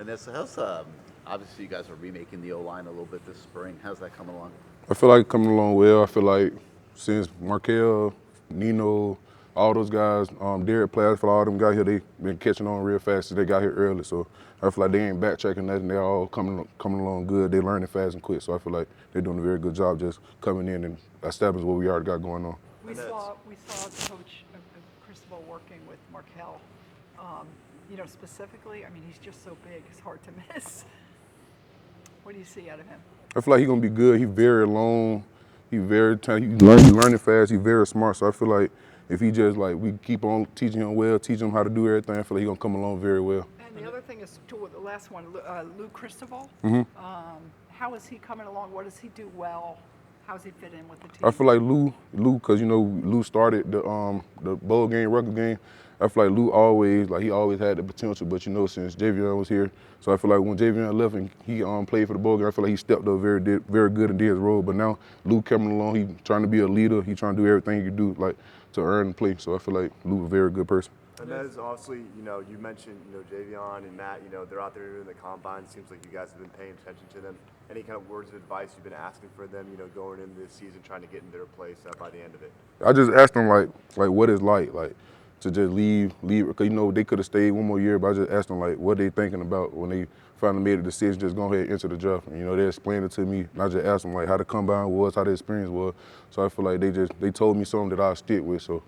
And this, obviously you guys are remaking the O-line a little bit this spring. How's that coming along? I feel like coming along well. I feel like since Marcell, Nino, all those guys, Derek players, for all them got here, they been catching on real fast since they got here early. So I feel like they ain't backtracking nothing. They're all coming along good. They learning fast and quick. So I feel like they're doing a very good job just coming in and establishing what we already got going on. We saw Coach Cristobal working with Markell. Specifically, I mean, he's just so big, it's hard to miss. What do you see out of him? I feel like he's gonna be good. He's very long. He's very he's learning fast. He's very smart. So I feel like if he just we keep on teaching him well, teaching him how to do everything, I feel like he's gonna come along very well. And the other thing is, the last one, Lou Cristobal. Mm-hmm. How is he coming along? What does he do well? How does he fit in with the team? I feel like Lou, because Lou started the bowl game, record game. I feel like Lou always had the potential, but since Javon was here, so I feel like when Javon left and he played for the bowl game, I feel like he stepped up very good and did his role. But now Lou coming along, he trying to be a leader. He trying to do everything he can do to earn and play. So I feel like Lou a very good person. Anez, obviously, you mentioned, Javon and Matt, they're out there in the combine. Seems like you guys have been paying attention to them. Any kind of words of advice you've been asking for them, going into this season, trying to get in their place by the end of it? I just asked them what it's like to just leave, because they could have stayed one more year, but I just asked them what they thinking about when they finally made a decision, just go ahead and enter the draft. And, they explained it to me, and I just asked them how the combine was, how the experience was. So I feel like they told me something that I'll stick with. So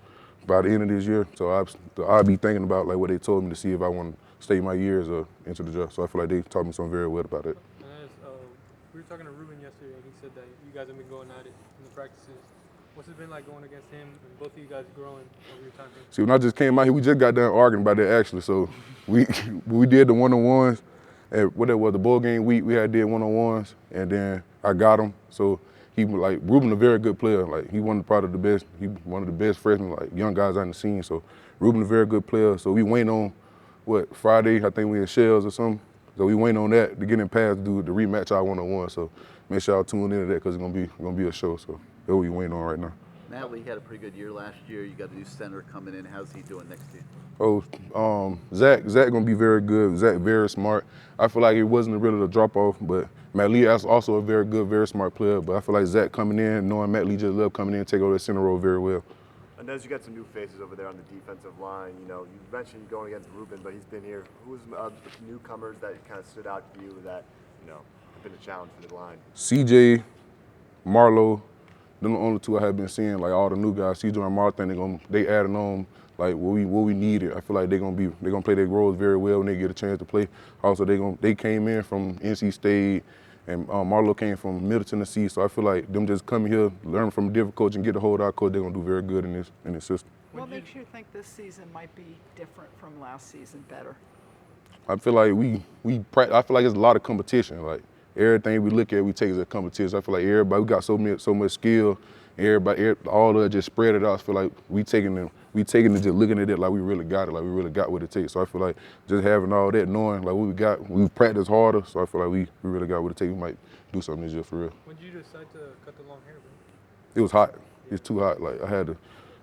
by the end of this year, so I'll be thinking about what they told me to see if I want to stay my years or enter the draft. So I feel like they taught me something very well about it. We were talking to Ruben yesterday, and he said that you guys have been going at it in the practices. What's it been like going against him and both of you guys growing over your time here? See, when I just came out here, we just got done arguing about that actually. So we did the one-on-ones, and what that was, the bowl game week, we did one-on-ones, and then I got him. So he was Ruben a very good player. He probably the best. He one of the best freshmen, young guys on the scene. So Ruben a very good player. So we waiting on Friday, I think we in Shells or something. So we waiting on that to get in past to do the rematch our one-on-one. So make sure y'all tune into that because it's gonna be a show. So that's what we waiting on right now. Matt, he had a pretty good year last year. You got a new center coming in. How's he doing next year? Zach gonna be very good. Zach very smart. I feel like it wasn't really a drop off, but Matt Lee is also a very good, very smart player. But I feel like Zach coming in, knowing Matt Lee just love coming in and take over the center role very well. Anez, you got some new faces over there on the defensive line. You mentioned going against Ruben, but he's been here. Who's the newcomers that kind of stood out to you that have been a challenge for the line? CJ, Marlo, them the only two I have been seeing. All the new guys, CJ and Marlo, they adding on what we needed. I feel like they're gonna play their roles very well when they get a chance to play. Also, they came in from NC State, and Marlo came from Middle Tennessee. So I feel like them just coming here, learn from a different coach, and get a hold of our coach, they're gonna do very good in this system. What makes you think this season might be different from last season? Better? I feel like I feel like it's a lot of competition. Everything we look at, we take as a competition. I feel like we got so much skill. All of it just spread it out. I feel like we taking it, just looking at it like we really got it, like we really got what it takes. So I feel like just having all that, knowing what we got, we practice harder. So I feel like we really got what it takes. We might do something this year for real. When did you decide to cut the long hair, bro? It was hot. It's too hot.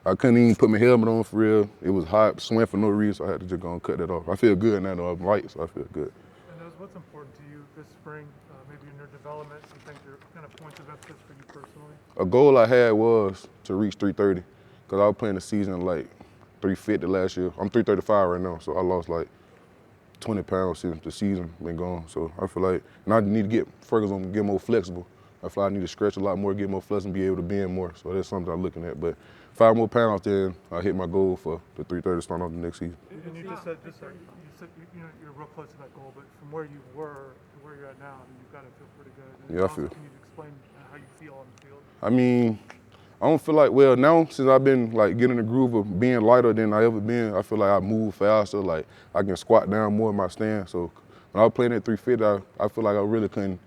I couldn't even put my helmet on for real. It was hot, swim for no reason. So I had to just go and cut that off. I feel good now though. I'm light, so I feel good. And what's important to you this spring, maybe in your development, some things are kind of points of emphasis for you personally? A goal I had was to reach 330, because I was playing the season 350 last year. I'm 335 right now, so I lost 20 pounds since the season been gone. So I feel like, and I need to get Ferguson get more flexible. I feel like I need to stretch a lot more, get more flexible, and be able to bend more. So that's something I'm looking at. But 5 more pounds, then I hit my goal for the 330 starting off the next season. And you just said you're real close to that goal, but from where you were to where you're at now, you've got to feel pretty good. And Yeah, I also, feel. Can you explain how you feel on the field? I mean, I don't feel now since I've been getting the groove of being lighter than I ever been, I feel like I move faster, I can squat down more in my stand. So when I was playing at 350, I feel like I really couldn't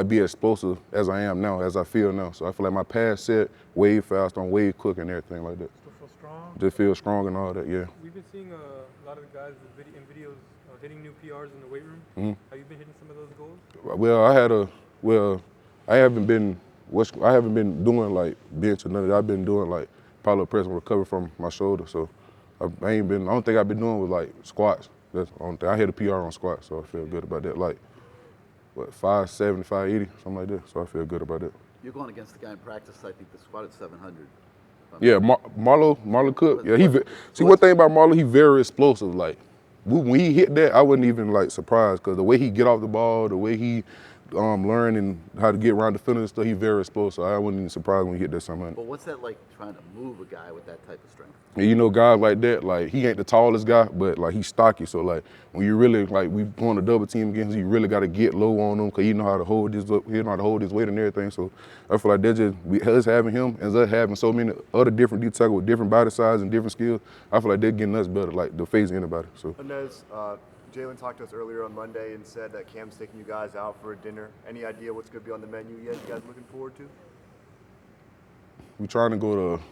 be as explosive as I am now, as I feel now. So I feel like my pass set way faster, I'm way quicker and everything like that. Still feel strong? Just feel strong and all that, yeah. We've been seeing a lot of the guys in videos hitting new PRs in the weight room. Mm-hmm. Have you been hitting some of those goals? Well, I haven't been doing bench or none of that. I've been doing power press and recover from my shoulder. So I don't think I've been doing with squats That's the only thing. I hit a PR on squat, so I feel good about that. Like, what, 570, 580, something like that. So I feel good about that. You're going against the guy in practice, I think, the squat at 700. Yeah, Marlo Cook. Yeah, see, What- one thing about Marlo, he very explosive. Like, when he hit that, I wasn't even like surprised because the way he get off the ball, the way he learn and how to get around the finish and stuff, he very explosive. I wasn't even surprised when he hit that 700. But what's that like trying to move a guy with that type of strength? And you know, guys like that, like he ain't the tallest guy, but like he's stocky. So like when you really like we going to double team against, you really got to get low on him because he know how to hold his weight and everything. So I feel like us having him and us having so many other different D tackles with different body size and different skills. I feel like they're getting us better, like to face anybody. So Anez, Jalen talked to us earlier on Monday and said that Cam's taking you guys out for a dinner. Any idea what's going to be on the menu yet? You guys looking forward to? we trying to go to.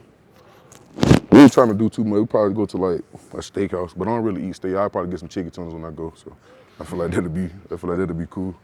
We ain't trying to do too much. We probably go to like a steakhouse, but I don't really eat steak. I'll probably get some chicken tenders when I go. So I feel like that'd be cool.